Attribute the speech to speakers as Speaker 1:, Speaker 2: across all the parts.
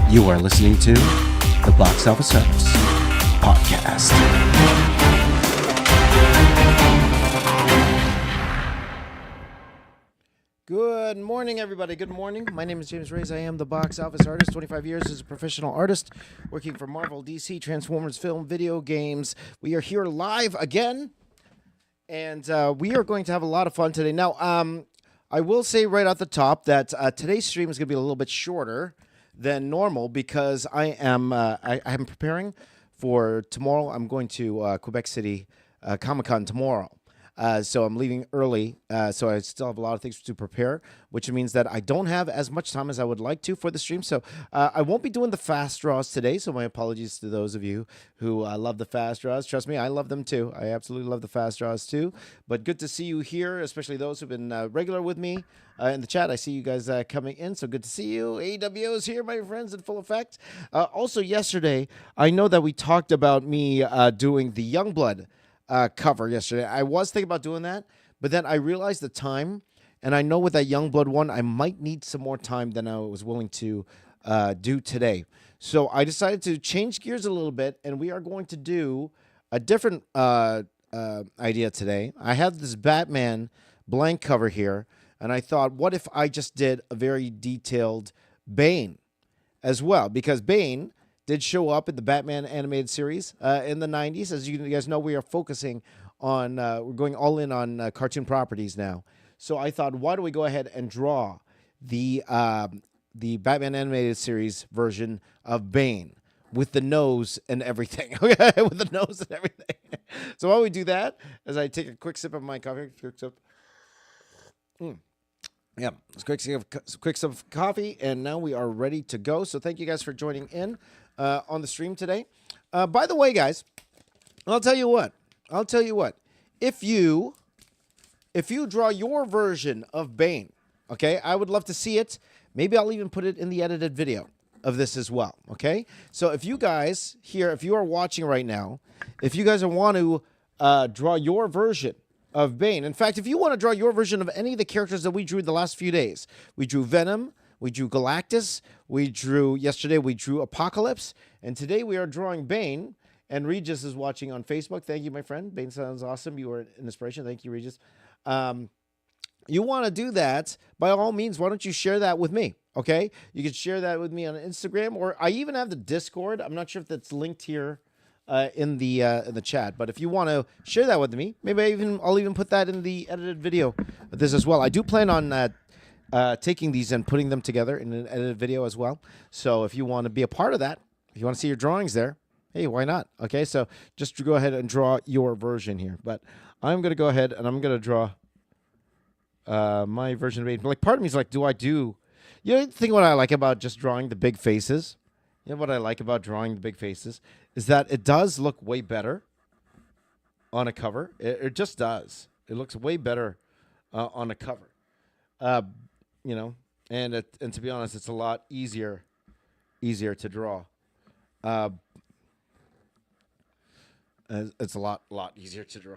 Speaker 1: You are listening to the Box Office Artists Podcast.
Speaker 2: Good morning, everybody. Good morning. My name is James Reyes. I am the Box Office Artist. 25 years as a professional artist, working for Marvel, DC, Transformers, film, video games. We are here live again, and we are going to have a lot of fun today. Now, I will say right off the top that today's stream is going to be a little bit shorter than normal because I am preparing for tomorrow. I'm going to Quebec City Comic Con tomorrow. So I'm leaving early, so I still have a lot of things to prepare, which means that I don't have as much time as I would like to for the stream. So I won't be doing the fast draws today, so my apologies to those of you who love the fast draws. Trust me, I love them too. I absolutely love the fast draws too. But good to see you here, especially those who've been regular with me in the chat. I see you guys coming in, so good to see you. AWO is here, my friends, in full effect. Also, yesterday, I know that we talked about me doing the Youngblood cover yesterday. I was thinking about doing that, but then I realized the time, and I know with that Youngblood one, I might need some more time than I was willing to do today. So I decided to change gears a little bit, and we are going to do a different idea today. I have this Batman blank cover here, and I thought, what if I just did a very detailed Bane as well? Because Bane did show up in the Batman animated series in the 90s. As you guys know, we are focusing on, we're going all in on cartoon properties now. So I thought, why don't we go ahead and draw the Batman animated series version of Bane with the nose and everything. Okay, with the nose and everything. So while we do that, as I take a quick sip of my coffee, Yeah, it's quick sip of coffee, and now we are ready to go. So thank you guys for joining in on the stream today. By the way, guys, I'll tell you what. If you draw your version of Bane, okay, I would love to see it. Maybe I'll even put it in the edited video of this as well, okay? So if you guys here, if you are watching right now, if you guys want to draw your version of Bane. In fact, if you want to draw your version of any of the characters that we drew the last few days, we drew Venom, we drew Galactus, yesterday we drew Apocalypse, and today we are drawing Bane, and Regis is watching on Facebook. Thank you, my friend. Bane sounds awesome. You were an inspiration. Thank you, Regis. You want to do that, by all means, why don't you share that with me, okay? You can share that with me on Instagram, or I even have the Discord. I'm not sure if that's linked here in the chat, but if you want to share that with me, maybe I'll even put that in the edited video of this as well. I do plan on taking these and putting them together in an edited video as well. So if you want to be a part of that, if you want to see your drawings there, hey, why not? Okay, so just go ahead and draw your version here. But I'm going to go ahead and I'm going to draw my version of it. Like, part of me is like, you know, the thing what I like about just drawing the big faces? You know what I like about drawing the big faces is that it does look way better on a cover. It just does. It looks way better on a cover. You know, and to be honest, it's a lot easier to draw. It's a lot easier to draw.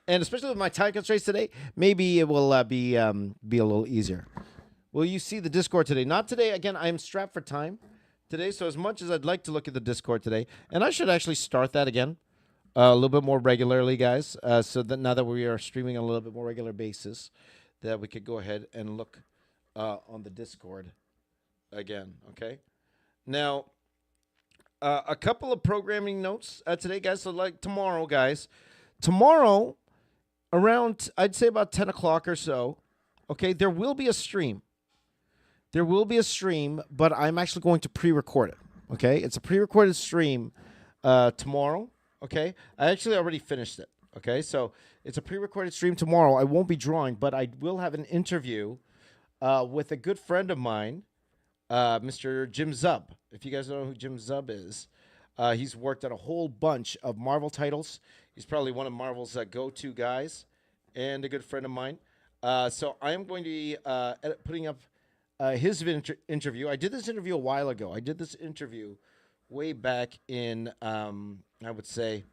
Speaker 2: And especially with my time constraints today, maybe it will be a little easier. Will you see the Discord today? Not today. Again, I am strapped for time today, so as much as I'd like to look at the Discord today, and I should actually start that again a little bit more regularly, guys, so that now that we are streaming on a little bit more regular basis, that we could go ahead and look on the Discord again, okay? Now, a couple of programming notes today, guys. So, like tomorrow, guys. Tomorrow, around, I'd say about 10 o'clock or so, okay, there will be a stream. There will be a stream, but I'm actually going to pre-record it, okay? It's a pre-recorded stream tomorrow, okay? I actually already finished it, okay? So it's a pre-recorded stream tomorrow. I won't be drawing, but I will have an interview with a good friend of mine, Mr. Jim Zub. If you guys know who Jim Zub is, he's worked on a whole bunch of Marvel titles. He's probably one of Marvel's go-to guys and a good friend of mine. So I am going to be putting up his interview. I did this interview a while ago. I did this interview way back in, I would say,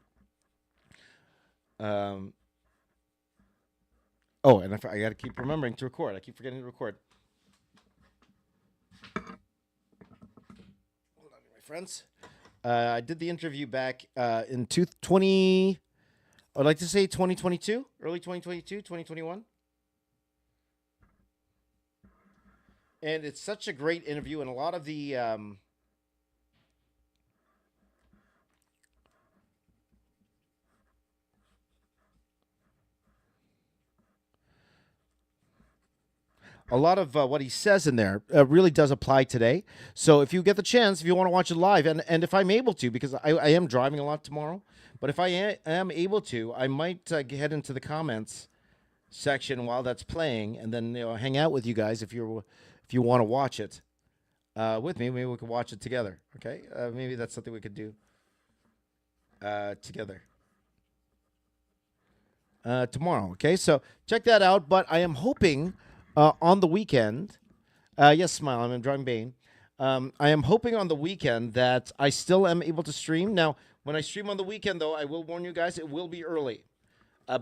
Speaker 2: and I got to keep remembering to record. I keep forgetting to record. friends. I did the interview back in 20. I'd like to say 2022, early 2022, 2021. And it's such a great interview, and a lot of the what he says in there really does apply today. So if you get the chance, if you want to watch it live, and if I'm able to, because I am driving a lot tomorrow, but if I am able to, I might head into the comments section while that's playing, and then hang out with you guys if you want to watch it with me. Maybe we could watch it together. Okay, maybe that's something we could do together tomorrow. Okay, so check that out. But I am hoping on the weekend. Yes, smile. I'm driving Bane. I am hoping on the weekend that I still am able to stream. Now, when I stream on the weekend, though, I will warn you guys, it will be early.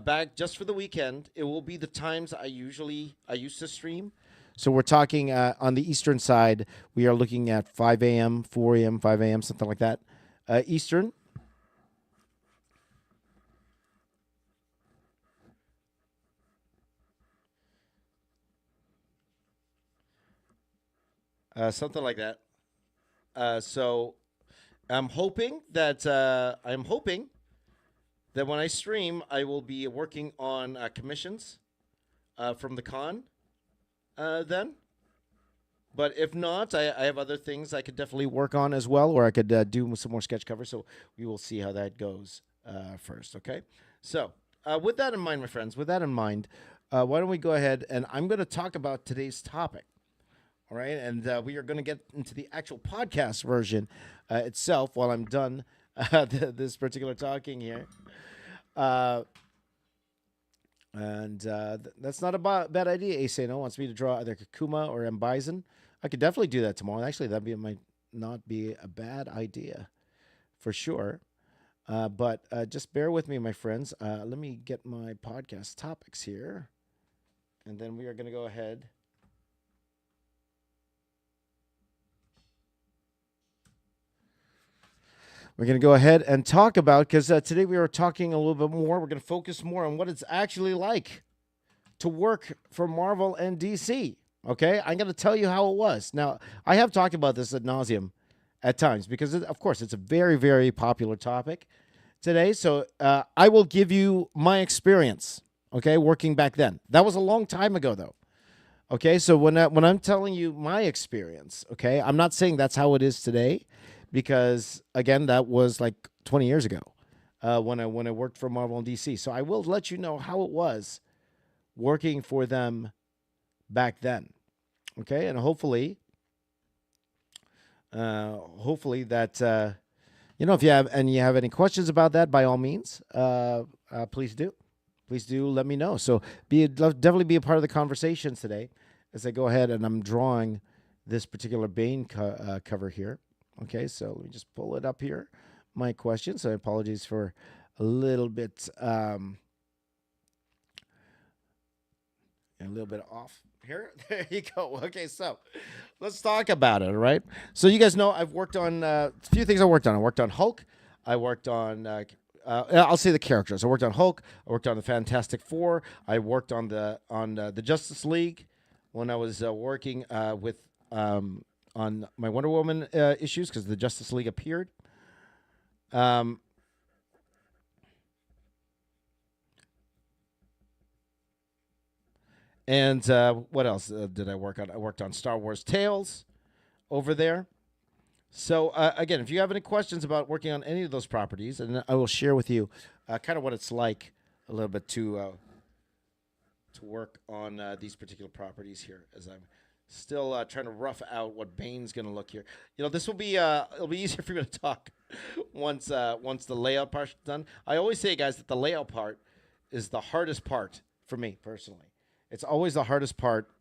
Speaker 2: Back just for the weekend, it will be the times I used to stream. So we're talking on the Eastern side, we are looking at 5 a.m., 4 a.m., 5 a.m., something like that. Eastern. Something like that. So I'm hoping that when I stream, I will be working on commissions from the con then. But if not, I have other things I could definitely work on as well, or I could do some more sketch covers. So we will see how that goes first, okay? So with that in mind, my friends, why don't we go ahead and I'm going to talk about today's topic. All right, and we are going to get into the actual podcast version itself while I'm done this particular talking here. That's not a bad idea. Asano wants me to draw either Kakuma or M. Bison. I could definitely do that tomorrow. Actually, might not be a bad idea for sure. But just bear with me, my friends. Let me get my podcast topics here. And then we are going to go ahead. We're going to go ahead and talk about, because today we are talking a little bit more. We're going to focus more on what it's actually like to work for Marvel and DC. Okay, I'm going to tell you how it was. Now, I have talked about this ad nauseum at times because, of course, it's a very, very popular topic today. So I will give you my experience, okay, working back then. That was a long time ago, though. Okay, so when I'm telling you my experience, okay, I'm not saying that's how it is today. Because again, that was like 20 years ago when I worked for Marvel and DC. So I will let you know how it was working for them back then. Okay, and hopefully that if you have any questions about that, by all means, please do let me know. So definitely be a part of the conversations today as I go ahead and I'm drawing this particular Bane cover here. Okay, so let me just pull it up here. My question. So apologies for a little bit off here. There you go. Okay, so let's talk about it. All right. So you guys know I've worked on a few things. I worked on Hulk. I worked on. I'll say the characters. I worked on Hulk. I worked on the Fantastic Four. I worked on the Justice League when I was working with. On my Wonder Woman issues because the Justice League appeared. And what else did I work on? I worked on Star Wars Tales over there. So again, if you have any questions about working on any of those properties, and I will share with you kind of what it's like a little bit to work on these particular properties here as I'm still trying to rough out what Bane's going to look here. This will be it'll be easier for me to talk once the layout part's done. I always say, guys, that the layout part is the hardest part for me personally. It's always the hardest part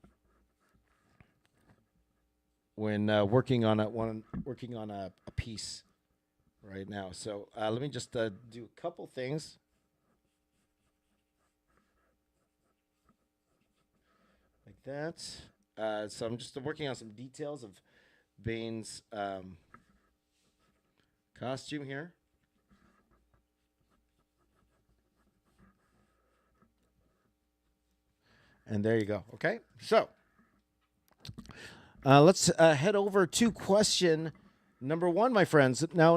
Speaker 2: when working on a piece right now. So let me just do a couple things. Like that. So I'm just working on some details of Bane's costume here. And there you go. Okay, so let's head over to question number one, my friends. Now,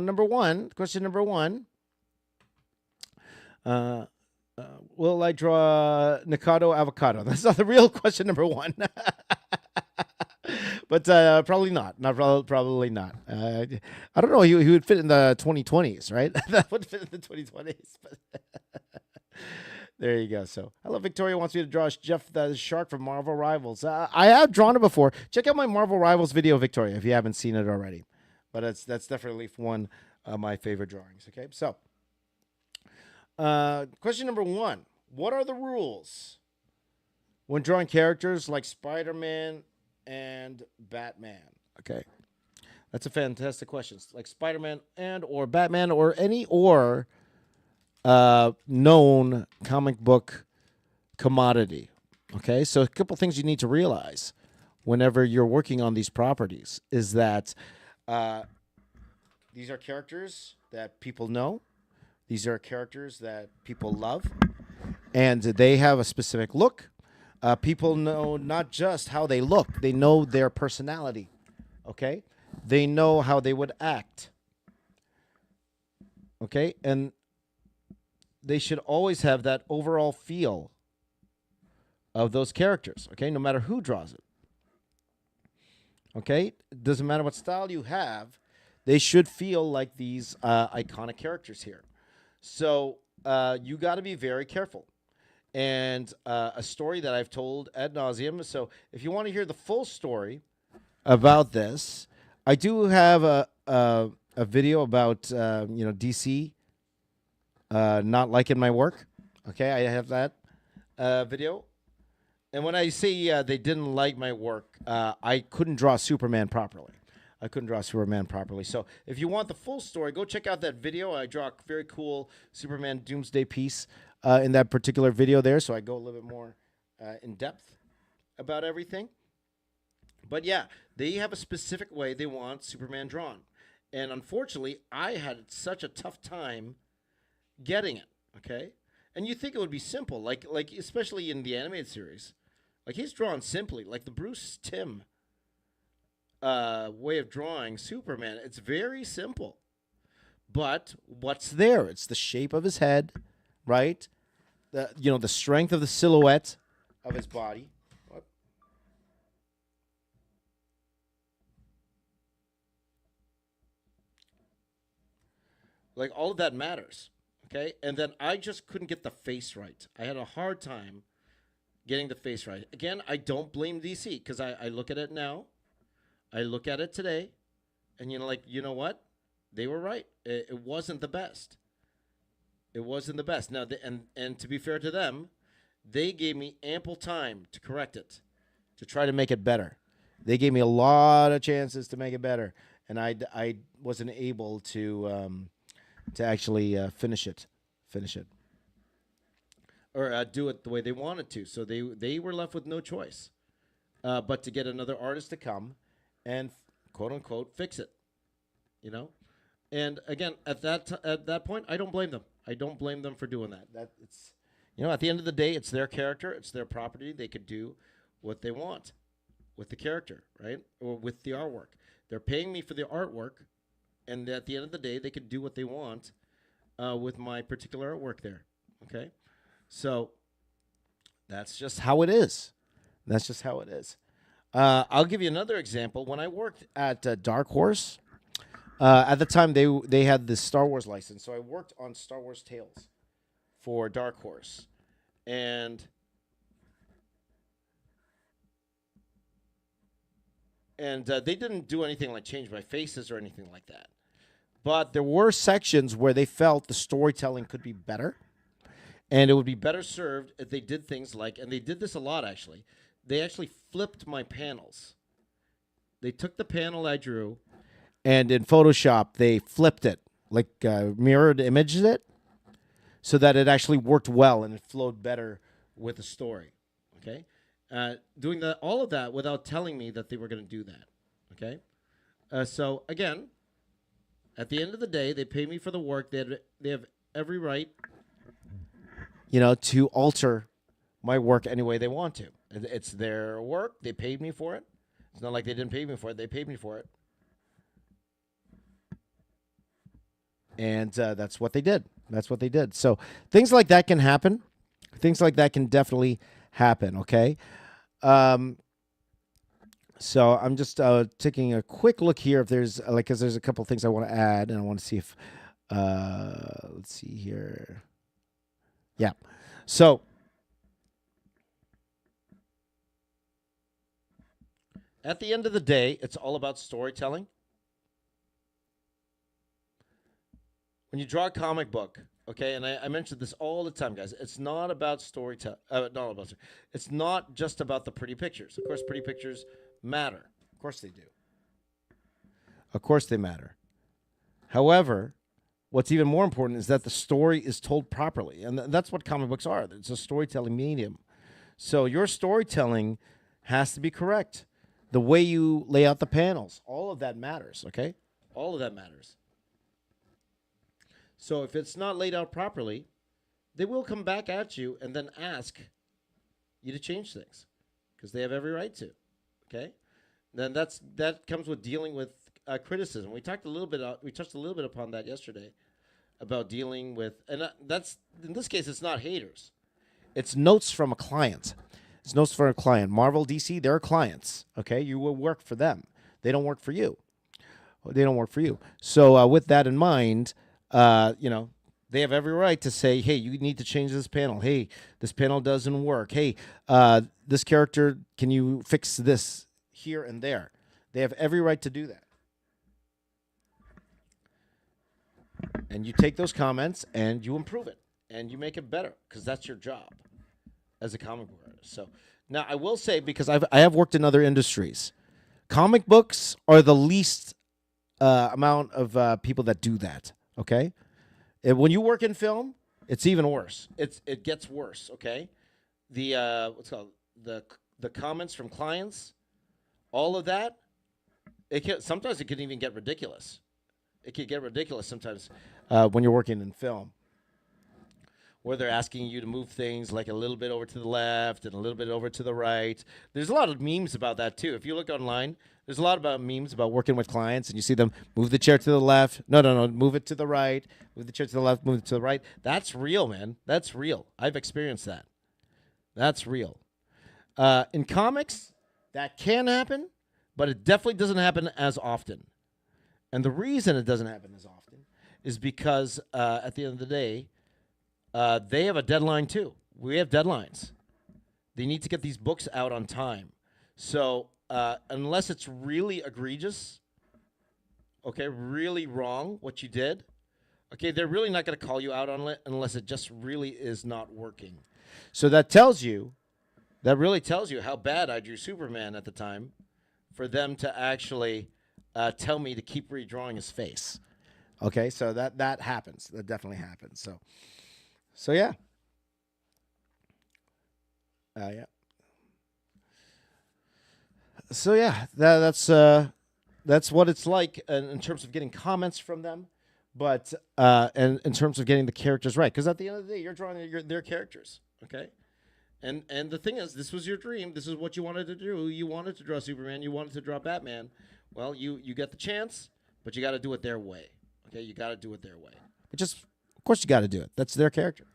Speaker 2: question number one. Will I draw Nikado avocado? That's not the real question number one. But probably not. Probably not. I don't know. He would fit in the 2020s, right? That would fit in the 2020s. But there you go. So, hello, Victoria wants me to draw Jeff the Shark from Marvel Rivals. I have drawn it before. Check out my Marvel Rivals video, Victoria, if you haven't seen it already. But that's definitely one of my favorite drawings. Okay, so question number one: what are the rules when drawing characters like Spider-Man and Batman? Okay, that's a fantastic question. Like Spider-Man and or Batman or any known comic book commodity. Okay, so a couple things you need to realize whenever you're working on these properties is that these are characters that people know. These are characters that people love, and they have a specific look. People know not just how they look, they know their personality, okay? They know how they would act, okay? And they should always have that overall feel of those characters, okay? No matter who draws it, okay? It doesn't matter what style you have, they should feel like these iconic characters here. So you got to be very careful. And a story that I've told ad nauseum. So if you want to hear the full story about this, I do have a video about DC not liking my work. Okay, I have that video. And when I say they didn't like my work, I couldn't draw Superman properly. So if you want the full story, go check out that video. I draw a very cool Superman Doomsday piece in that particular video there. So I go a little bit more in depth about everything. But yeah, they have a specific way they want Superman drawn. And unfortunately, I had such a tough time getting it, okay? And you think it would be simple, like especially in the animated series. Like he's drawn simply, like the Bruce Timm way of drawing Superman. It's very simple. But what's there? It's the shape of his head, right? The strength of the silhouette of his body. What? Like all of that matters, okay? And then I just couldn't get the face right. I had a hard time getting the face right. Again, I don't blame DC because I look at it now. I look at it today, and you know what? They were right. It wasn't the best. It wasn't the best. Now, and to be fair to them, they gave me ample time to correct it, to try to make it better. They gave me a lot of chances to make it better, and I wasn't able to actually finish it, or do it the way they wanted to. So they were left with no choice, but to get another artist to come and quote unquote fix it, And again, at that point, I don't blame them. I don't blame them for doing that. That it's, at the end of the day, it's their character, it's their property. They could do what they want with the character, right, or with the artwork. They're paying me for the artwork, and at the end of the day, they could do what they want with my particular artwork there. Okay, so that's just how it is. I'll give you another example. When I worked at Dark Horse, at the time they had the Star Wars license, so I worked on Star Wars Tales for Dark Horse, and they didn't do anything like change my faces or anything like that. But there were sections where they felt the storytelling could be better, and it would be better served if they did things like, and they did this a lot actually, they actually flipped my panels. They took the panel I drew, and in Photoshop, they flipped it, like mirrored imaged it, so that it actually worked well and it flowed better with the story, okay? Doing all of that without telling me that they were going to do that, okay? So, again,
Speaker 3: At the end of the day, they pay me for the work. They have every right,
Speaker 2: to alter my work any way they want to. It's their work. They paid me for it. It's not like they didn't pay me for it. They paid me for it. And that's what they did. That's what they did. So things like that can happen. Things like that can definitely happen, okay? So I'm just taking a quick look here if there's, because there's a couple things I want to add, and I want to see if, let's see here. Yeah. So at the end of the day, it's all about storytelling. When you draw a comic book, okay, and I mentioned this all the time, guys, it's not about storytelling. It's not just about the pretty pictures. Of course, pretty pictures matter. Of course they do. Of course they matter. However, what's even more important is that the story is told properly, and that's what comic books are. It's a storytelling medium. So your storytelling has to be correct. The way you lay out the panels, all of that matters, okay? All of that matters. So if it's not laid out properly, they will come back at you and then ask you to change things because they have every right to. Okay, then that comes with dealing with criticism. We touched a little bit upon that yesterday about dealing with, and that's in this case it's not haters, it's notes from a client. It's notes from a client. Marvel, DC, they're clients. Okay, you will work for them. They don't work for you. They don't work for you. So with that in mind. They have every right to say, hey, you need to change this panel. Hey, this panel doesn't work. Hey, this character, can you fix this here and there? They have every right to do that. And you take those comments and you improve it and you make it better because that's your job as a comic book artist. So now I will say, because I have worked in other industries, comic books are the least amount of people that do that. Okay, when you work in film, it's even worse. It gets worse. Okay, the what's called the comments from clients, all of that. Sometimes it can even get ridiculous. It can get ridiculous sometimes when you're working in film, where they're asking you to move things like a little bit over to the left and a little bit over to the right. There's a lot of memes about that too. If you look online, there's a lot about memes about working with clients, and you see them move the chair to the left. No, move it to the right. Move the chair to the left, move it to the right. That's real, man. That's real. I've experienced that. That's real. In comics, that can happen, but it definitely doesn't happen as often. And the reason it doesn't happen as often is because at the end of the day, they have a deadline too. We have deadlines. They need to get these books out on time. So unless it's really egregious, okay, really wrong what you did, okay, they're really not going to call you out on it unless it just really is not working. So that really tells you how bad I drew Superman at the time for them to actually tell me to keep redrawing his face. Okay, so that happens. That definitely happens. So yeah. Yeah. So yeah, that's what it's like in terms of getting comments from them, but and in terms of getting the characters right, because at the end of the day, you're drawing their characters, okay? And the thing is, this was your dream. This is what you wanted to do. You wanted to draw Superman. You wanted to draw Batman. Well, you get the chance, but you got to do it their way. Okay, you got to do it their way. Of course, you got to do it. That's their character.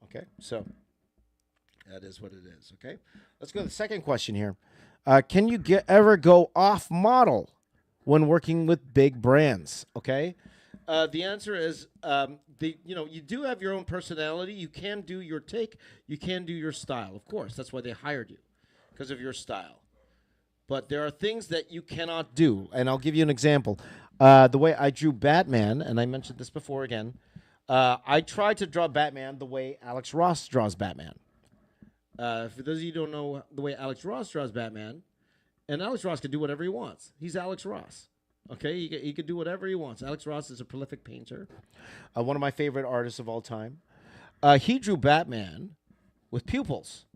Speaker 2: Okay, so that is what it is. Okay, let's go to the second question here. Can you ever go off model when working with big brands? Okay, the answer is you do have your own personality. You can do your take. You can do your style. Of course, that's why they hired you, because of your style. But there are things that you cannot do, and I'll give you an example. The way I drew Batman, and I mentioned this before again, I tried to draw Batman the way Alex Ross draws Batman. For those of you who don't know the way Alex Ross draws Batman, and Alex Ross can do whatever he wants. He's Alex Ross. Okay, he can do whatever he wants. Alex Ross is a prolific painter, one of my favorite artists of all time. He drew Batman with pupils.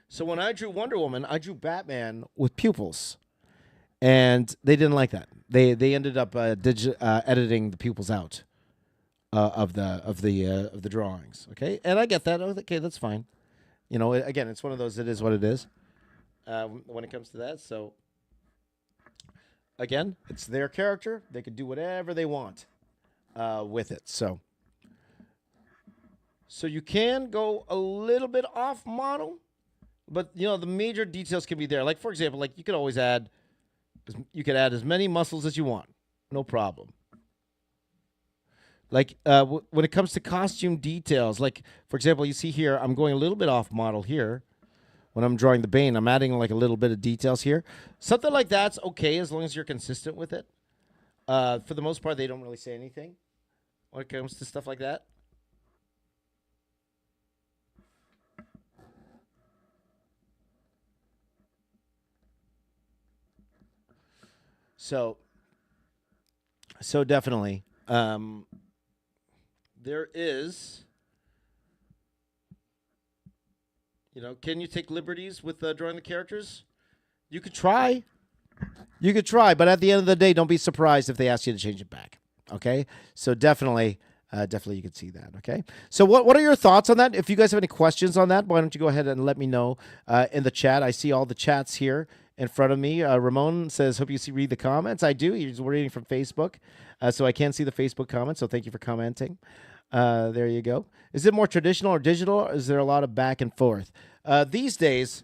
Speaker 2: So when I drew Wonder Woman, I drew Batman with pupils. and they didn't like that. They ended up editing the pupils out of the drawings. Okay, and I get that. Okay, that's fine. You know, again, it's one of those. It is what it is when it comes to that. So again, it's their character. They could do whatever they want with it. So you can go a little bit off model, but you know the major details can be there. Like for example, like you could always add. You could add as many muscles as you want, no problem. Like when it comes to costume details, like for example, you see here, I'm going a little bit off model here. When I'm drawing the Bane, I'm adding like a little bit of details here. Something like that's okay as long as you're consistent with it. For the most part, they don't really say anything when it comes to stuff like that. So definitely, there is, you know, can you take liberties with drawing the characters? You could try. But at the end of the day, don't be surprised if they ask you to change it back. Okay? So definitely you could see that. Okay? So what are your thoughts on that? If you guys have any questions on that, why don't you go ahead and let me know in the chat. I see all the chats here in front of me. Ramon says, hope you read the comments. I do. He's reading from Facebook, so I can see the Facebook comments, so thank you for commenting. There you go. Is it more traditional or digital, or is there a lot of back and forth? These days,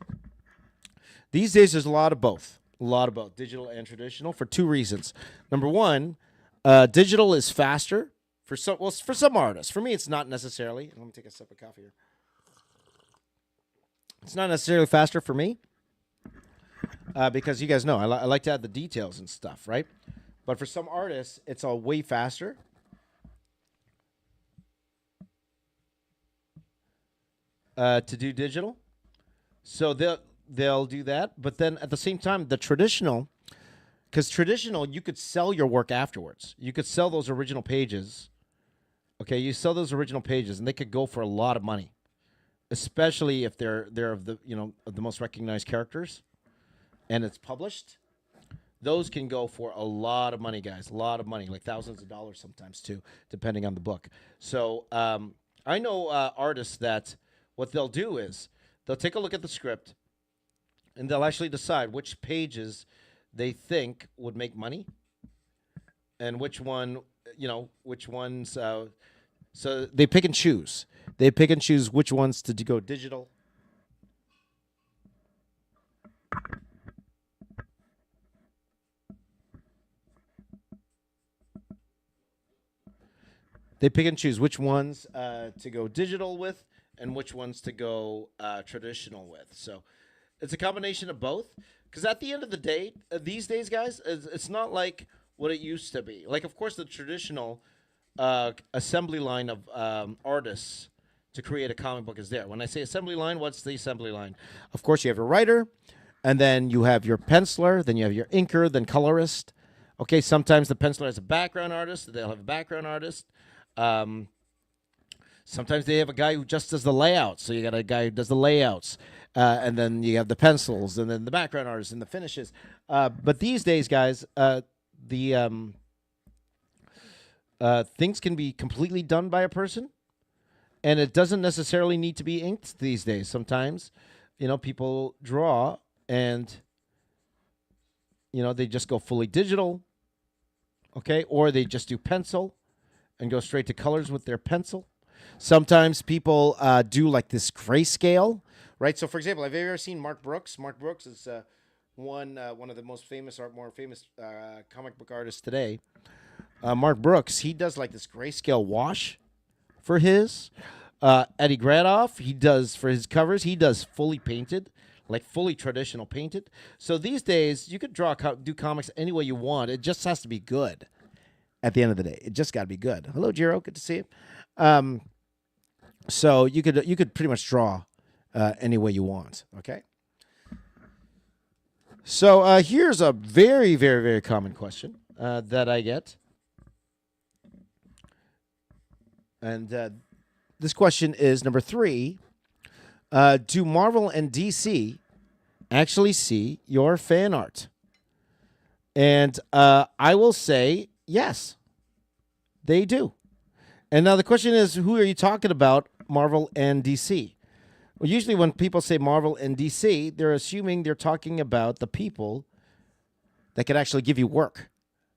Speaker 2: there's a lot of both. Digital and traditional, for two reasons. Number one, digital is faster for some artists. For me, it's not necessarily. Let me take a sip of coffee here. It's not necessarily faster for me. Because you guys know, I like to add the details and stuff, right? But for some artists, it's all way faster. To do digital. So they'll do that. But then at the same time, the traditional, because traditional, you could sell your work afterwards. You could sell those original pages. Okay, you sell those original pages, and they could go for a lot of money, especially if they're of the of the most recognized characters. And it's published, those can go for a lot of money, guys. A lot of money, like thousands of dollars sometimes too, depending on the book. So I know artists that what they'll do is they'll take a look at the script and they'll actually decide which pages they think would make money and which ones. So they pick and choose. They pick and choose which ones to go digital. They pick and choose which ones to go digital with and which ones to go traditional with. So it's a combination of both. Because at the end of the day, these days, guys, it's not like what it used to be. Like, of course, the traditional assembly line of artists to create a comic book is there. When I say assembly line, what's the assembly line? Of course, you have your writer, and then you have your penciler, then you have your inker, then colorist. Okay, sometimes the penciler has a background artist. They'll have a background artist. Sometimes they have a guy who just does the layouts. So you got a guy who does the layouts, and then you have the pencils, and then the background artist and the finishes. But these days, guys, the things can be completely done by a person, and it doesn't necessarily need to be inked these days. Sometimes, people draw and they just go fully digital, okay, or they just do pencil and go straight to colors with their pencil. Sometimes people do like this grayscale, right? So, for example, have you ever seen Mark Brooks? Mark Brooks is one of the more famous comic book artists today. Mark Brooks, he does like this grayscale wash for his. Eddie Gradoff, he does for his covers. He does fully painted, like fully traditional painted. So these days, you could do comics any way you want. It just has to be good. At the end of the day, it just got to be good. Hello, Jiro. Good to see you. So you could pretty much draw any way you want. Okay. So here's a very, very, very common question that I get, and this question is number 3. Do Marvel and DC actually see your fan art? And I will say, yes, they do. And now the question is, who are you talking about, Marvel and DC? Well, usually when people say Marvel and DC, they're assuming they're talking about the people that can actually give you work,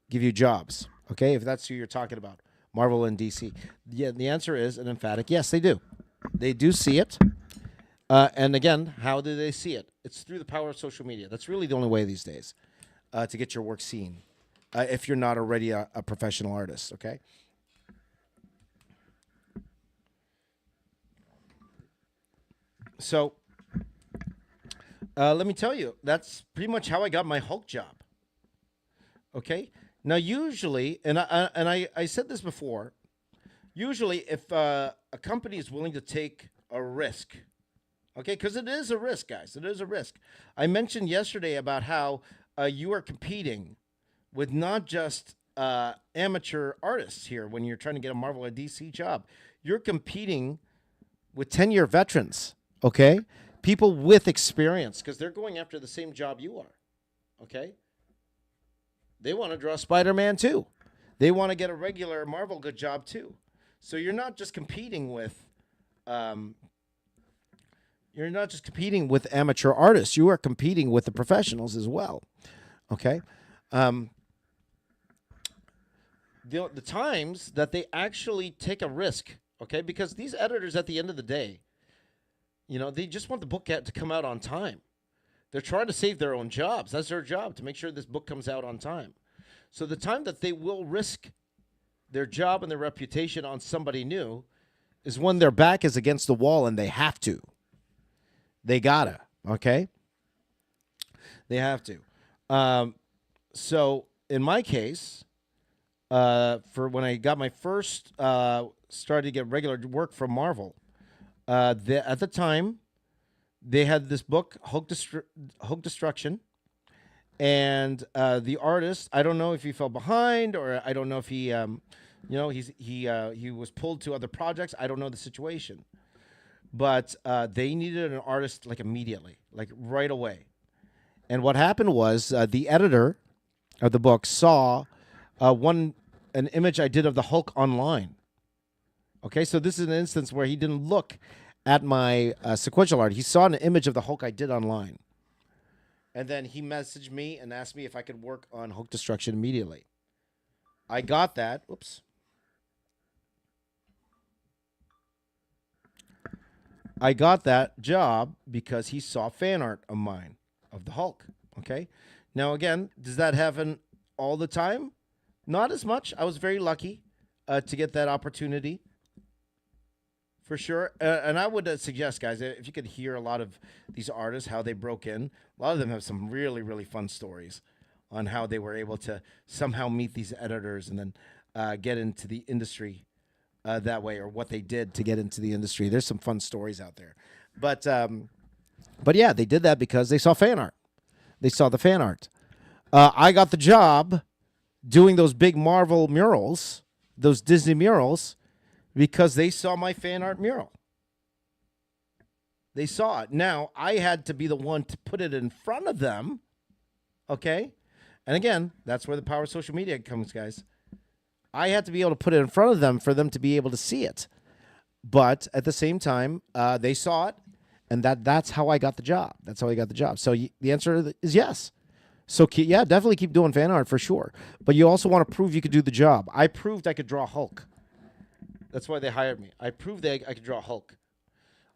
Speaker 2: give you jobs. Okay, if that's who you're talking about, Marvel and DC. Yeah, the answer is an emphatic yes, they do. They do see it. And again, how do they see it? It's through the power of social media. That's really the only way these days to get your work seen, if you're not already a professional artist, okay? So, let me tell you, that's pretty much how I got my Hulk job. Okay? Now, usually, and I said this before, usually if a company is willing to take a risk, okay, because it is a risk, guys, it is a risk. I mentioned yesterday about how you are competing with not just amateur artists here when you're trying to get a Marvel or DC job. You're competing with 10-year veterans, okay? People with experience, because they're going after the same job you are, okay? They want to draw Spider-Man too. They want to get a regular Marvel good job too. So you're not just competing with amateur artists. You are competing with the professionals as well. Okay. The times that they actually take a risk, okay, because these editors at the end of the day, they just want the book to come out on time. They're trying to save their own jobs. That's their job, to make sure this book comes out on time. So the time that they will risk their job and their reputation on somebody new is when their back is against the wall and they have to. They gotta, okay? They have to. So in my case, for when I got my first, started to get regular work from Marvel, at the time, they had this book, Hulk Destruction, and the artist, I don't know if he fell behind, or I don't know if he, he was pulled to other projects. I don't know the situation, but they needed an artist like immediately, like right away. And what happened was the editor of the book saw an image I did of the Hulk online. Okay, so this is an instance where he didn't look at my sequential art. He saw an image of the Hulk I did online. And then he messaged me and asked me if I could work on Hulk Destruction immediately. I got that. Whoops. I got that job because he saw fan art of mine, of the Hulk. Okay? Now, again, does that happen all the time? Not as much. I was very lucky to get that opportunity. For sure. And I would suggest, guys, if you could hear a lot of these artists, how they broke in, a lot of them have some really, really fun stories on how they were able to somehow meet these editors and then get into the industry that way, or what they did to get into the industry. There's some fun stories out there. But yeah, they did that because they saw fan art. They saw the fan art. I got the job doing those big Marvel murals, those Disney murals, because they saw my fan art mural. They saw it. Now, I had to be the one to put it in front of them, okay? And again, that's where the power of social media comes, guys. I had to be able to put it in front of them for them to be able to see it. But at the same time, they saw it, and that's how I got the job. That's how I got the job. So the answer is yes. So, yeah, definitely keep doing fan art for sure. But you also want to prove you could do the job. I proved I could draw Hulk. That's why they hired me. I proved that I could draw Hulk.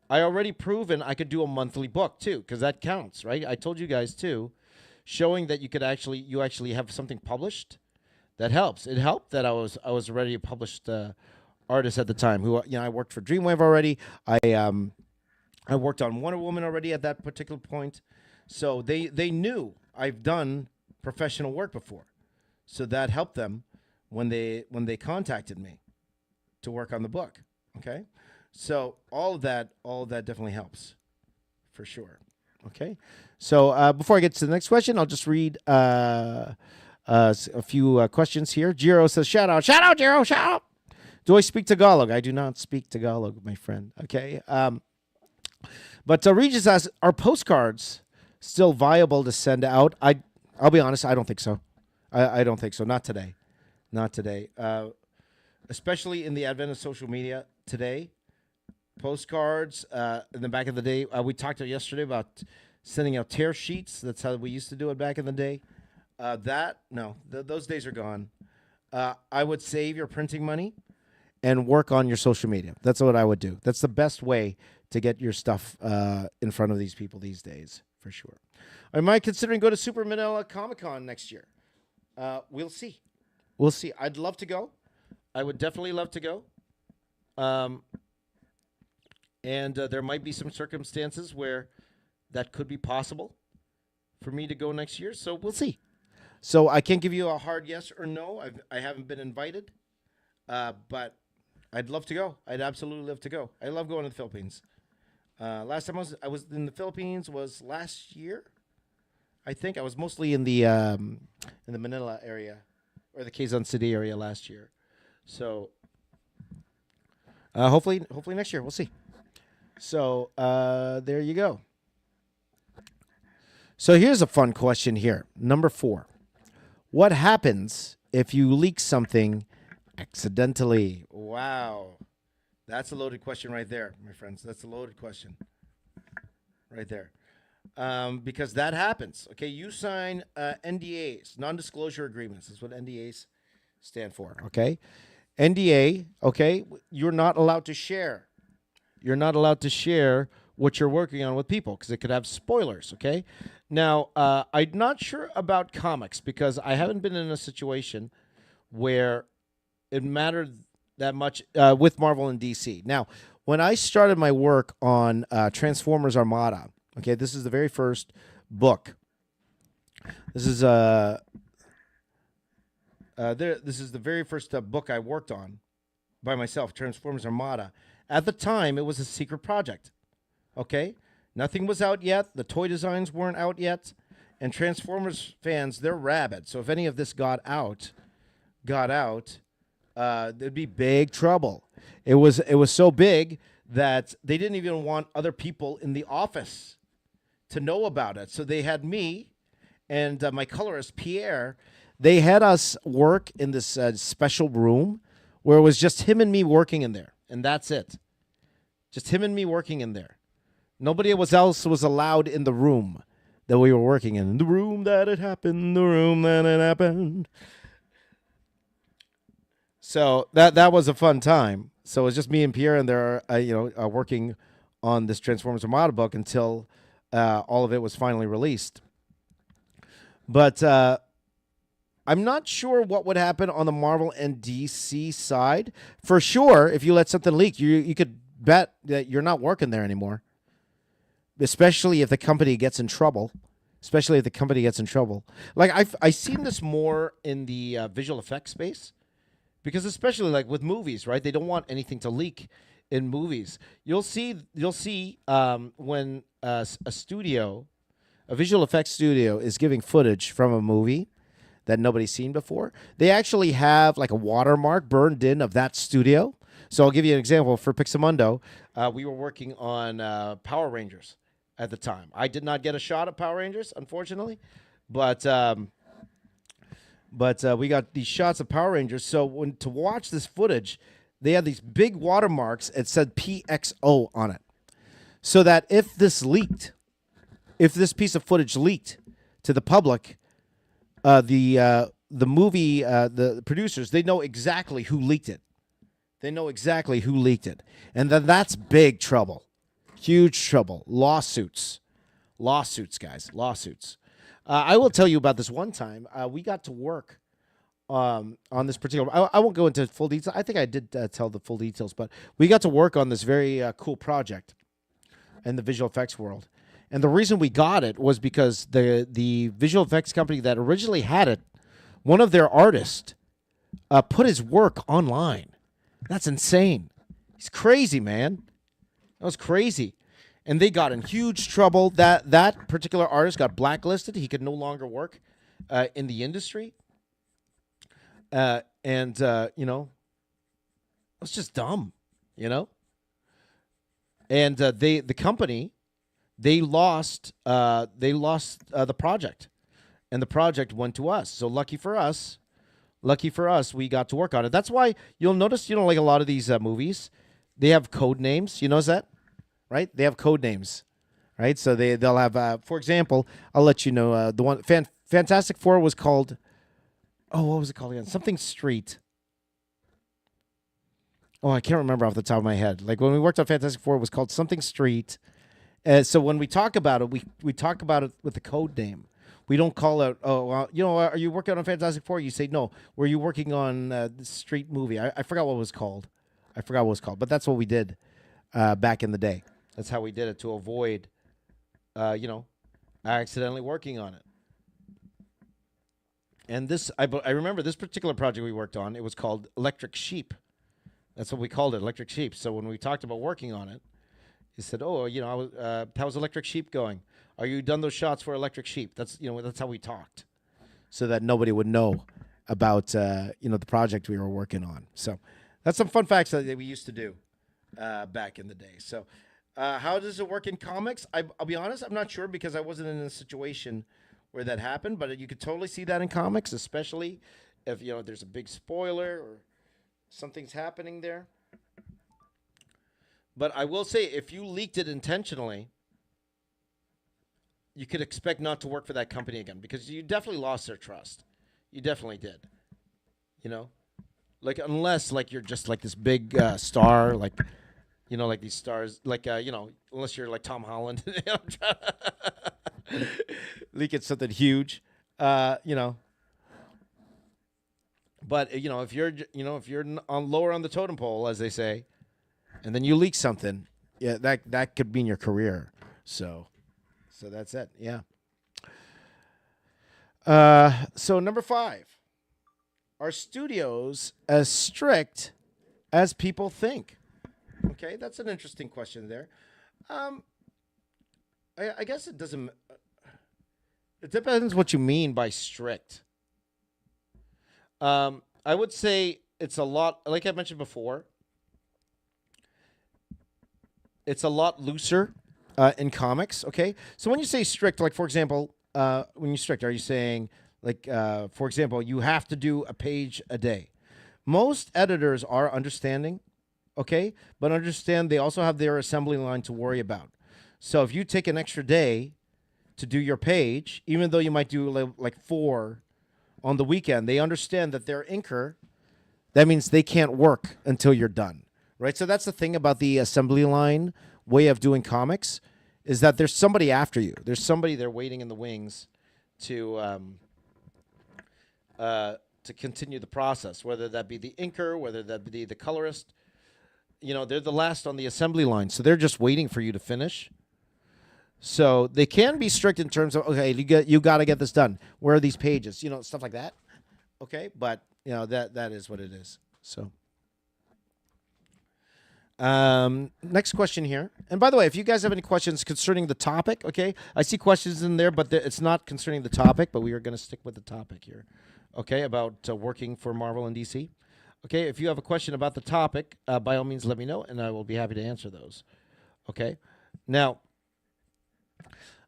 Speaker 2: I already proven I could do a monthly book too, because that counts, right? I told you guys too, showing that you actually have something published. That helps. It helped that I was already a published artist at the time. Who I worked for Dreamwave already. I worked on Wonder Woman already at that particular point. So they knew I've done professional work before, so that helped them when they contacted me to work on the book. Okay, so all of that definitely helps, for sure. Okay, so before I get to the next question, I'll just read a few questions here. Jiro says, "Shout out, Jiro, shout out." Do I speak Tagalog? I do not speak Tagalog, my friend. Okay, but Regis asks, "Are postcards still viable to send out?" I'll be honest, I don't think so. I don't think so. Not today. Not today. Especially in the advent of social media today. Postcards. In the back of the day, we talked yesterday about sending out tear sheets. That's how we used to do it back in the day. Those days are gone. I would save your printing money and work on your social media. That's what I would do. That's the best way to get your stuff in front of these people these days, for sure. I might considering go to Super Manila Comic Con next year. We'll see. We'll see. I'd love to go. I would definitely love to go. And there might be some circumstances where that could be possible for me to go next year. So we'll see. So I can't give you a hard yes or no. I haven't been invited. But I'd love to go. I'd absolutely love to go. I love going to the Philippines. Last time I was in the Philippines was last year. I think I was mostly in the Manila area or the Quezon City area last year. So hopefully next year we'll see. So there you go. So here's a fun question here. Number 4. What happens if you leak something accidentally? Wow. That's a loaded question right there, my friends. That's a loaded question right there. Because that happens. Okay, you sign NDAs, non-disclosure agreements. That's what NDAs stand for, okay? NDA, okay, you're not allowed to share. You're not allowed to share what you're working on with people because it could have spoilers, okay? Now, I'm not sure about comics because I haven't been in a situation where it mattered that much with Marvel and DC. Now, when I started my work on Transformers Armada, okay, this is the very first book. This is the very first book I worked on by myself, Transformers Armada. At the time, it was a secret project. Okay? Nothing was out yet. The toy designs weren't out yet. And Transformers fans, they're rabid. So if any of this got out, there'd be big trouble. It was so big that they didn't even want other people in the office to know about it. So they had me and my colorist, Pierre. They had us work in this special room where it was just him and me working in there. And that's it. Just him and me working in there. Nobody else was allowed in the room that we were working in. The room that it happened. The room that it happened. So that was a fun time. So it was just me and Pierre and there, working on this Transformers Armada book until all of it was finally released. But I'm not sure what would happen on the Marvel and DC side. For sure, if you let something leak, you could bet that you're not working there anymore. Especially if the company gets in trouble. Like I've seen this more in the visual effects space. Because especially like with movies, right? They don't want anything to leak in movies. You'll see when a visual effects studio is giving footage from a movie that nobody's seen before, they actually have like a watermark burned in of that studio. So I'll give you an example. For Pixamundo, we were working on Power Rangers at the time. I did not get a shot at Power Rangers, unfortunately, but we got these shots of Power Rangers. So to watch this footage, they had these big watermarks. It said PXO on it. So that if this piece of footage leaked to the public, the producers, they know exactly who leaked it. And then that's big trouble. Huge trouble. Lawsuits, guys. Lawsuits. I will tell you about this one time. We got to work on this particular... I won't go into full detail. I think I did tell the full details, but we got to work on this very cool project in the visual effects world. And the reason we got it was because the visual effects company that originally had it, one of their artists put his work online. That's insane. He's crazy, man. That was crazy. And they got in huge trouble. That particular artist got blacklisted. He could no longer work in the industry. It was just dumb, And the company, they lost the project, and the project went to us. So lucky for us, we got to work on it. That's why you'll notice, like a lot of these movies, they have code names. You notice that, right? They have code names, right? So they'll have, for example, I'll let you know the one Fantastic Four was called. Oh, what was it called again? Something Street. Oh, I can't remember off the top of my head. Like when we worked on Fantastic Four, it was called something Street. So when we talk about it, we talk about it with the code name. We don't call it, are you working on Fantastic Four? You say, no, were you working on the Street movie? I forgot what it was called. But that's what we did back in the day. That's how we did it to avoid, accidentally working on it. And this, I remember this particular project we worked on, it was called Electric Sheep. That's what we called it, Electric Sheep. So when we talked about working on it, he said, how's Electric Sheep going? Are you done those shots for Electric Sheep? That's how we talked, so that nobody would know about, the project we were working on. So that's some fun facts that we used to do back in the day. So how does it work in comics? I'll be honest, I'm not sure because I wasn't in a situation where that happened, but you could totally see that in comics, especially if, there's a big spoiler or something's happening there. But I will say, if you leaked it intentionally, you could expect not to work for that company again because you definitely lost their trust. You definitely did. Like unless like you're just like this big star, like like these stars, like unless you're like Tom Holland, leaking something huge, But if you're on lower on the totem pole, as they say, and then you leak something, yeah, that could mean your career. So that's it. Yeah. So number 5, are studios as strict as people think? Okay, that's an interesting question there. I guess it doesn't. It depends what you mean by strict. I would say it's a lot, like I mentioned before, it's a lot looser in comics, okay? So when you say strict, like, for example, when you're strict, are you saying, like, for example, you have to do a page a day? Most editors are understanding, okay? But understand they also have their assembly line to worry about. So if you take an extra day to do your page, even though you might do like 4 on the weekend, they understand that their inker, that means they can't work until you're done, right? So that's the thing about the assembly line way of doing comics, is that there's somebody after you. There's somebody there waiting in the wings to continue the process, whether that be the inker, whether that be the colorist. They're the last on the assembly line, so they're just waiting for you to finish. So they can be strict in terms of, okay, you got to get this done. Where are these pages? Stuff like that. Okay, but that is what it is. So next question here. And by the way, if you guys have any questions concerning the topic, okay, I see questions in there, but it's not concerning the topic, but we are going to stick with the topic here. Okay, about working for Marvel and DC. Okay, if you have a question about the topic, by all means, let me know, and I will be happy to answer those. Okay, now,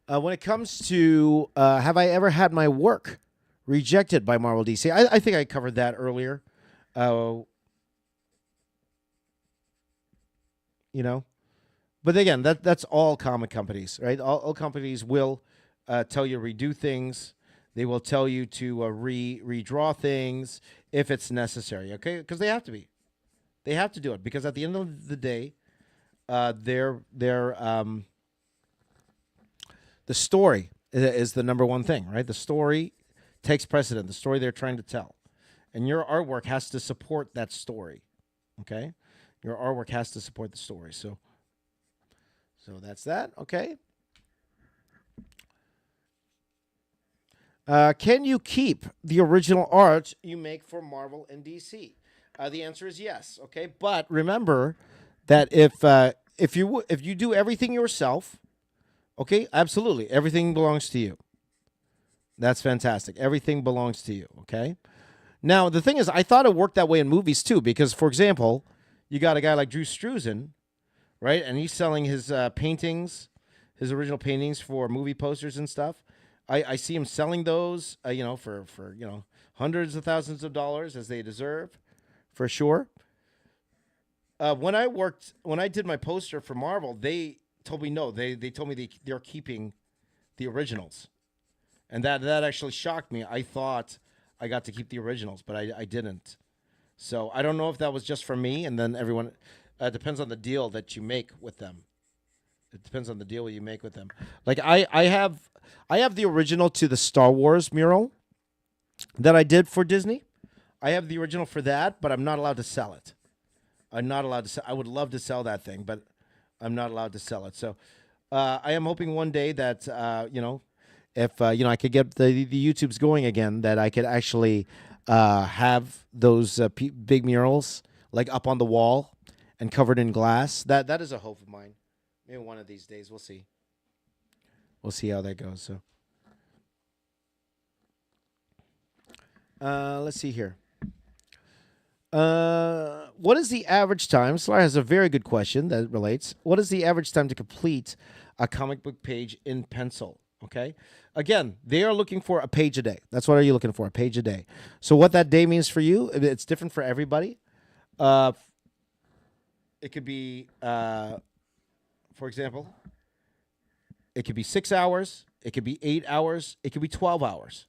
Speaker 2: when it comes to have I ever had my work rejected by Marvel DC, I think I covered that earlier. But again, that's all comic companies, right? All companies will tell you to redo things. They will tell you to redraw things if it's necessary, okay? Because they have to be. They have to do it because at the end of the day, the story is the number one thing, right? The story takes precedent, the story they're trying to tell. And your artwork has to support that story, okay? Your artwork has to support the story. So that's that, okay? Can you keep the original art you make for Marvel and DC? The answer is yes, okay? But remember that if you do everything yourself, okay, absolutely, everything belongs to you. That's fantastic. Everything belongs to you, okay? Now, the thing is, I thought it worked that way in movies, too, because, for example, you got a guy like Drew Struzan, right? And he's selling his paintings, his original paintings for movie posters and stuff. I see them selling those, for hundreds of thousands of dollars as they deserve, for sure. When I did my poster for Marvel, they told me no. They told me they're keeping the originals, and that actually shocked me. I thought I got to keep the originals, but I didn't. So I don't know if that was just for me, and then everyone. Depends on the deal that you make with them. It depends on the deal you make with them. Like I have the original to the Star Wars mural that I did for Disney. I have the original for that, but I'm not allowed to sell it. I'm not allowed to sell. I would love to sell that thing, but I'm not allowed to sell it. So I am hoping one day that if I could get the YouTubes going again, that I could actually have those big murals like up on the wall and covered in glass. That is a hope of mine. Maybe one of these days. We'll see. We'll see how that goes. So let's see here. What is the average time? Slar has a very good question that relates. What is the average time to complete a comic book page in pencil? Okay. Again, they are looking for a page a day. That's what are you looking for? A page a day. So what that day means for you, it's different for everybody. It could be, for example, it could be 6 hours. It could be 8 hours. It could be 12 hours.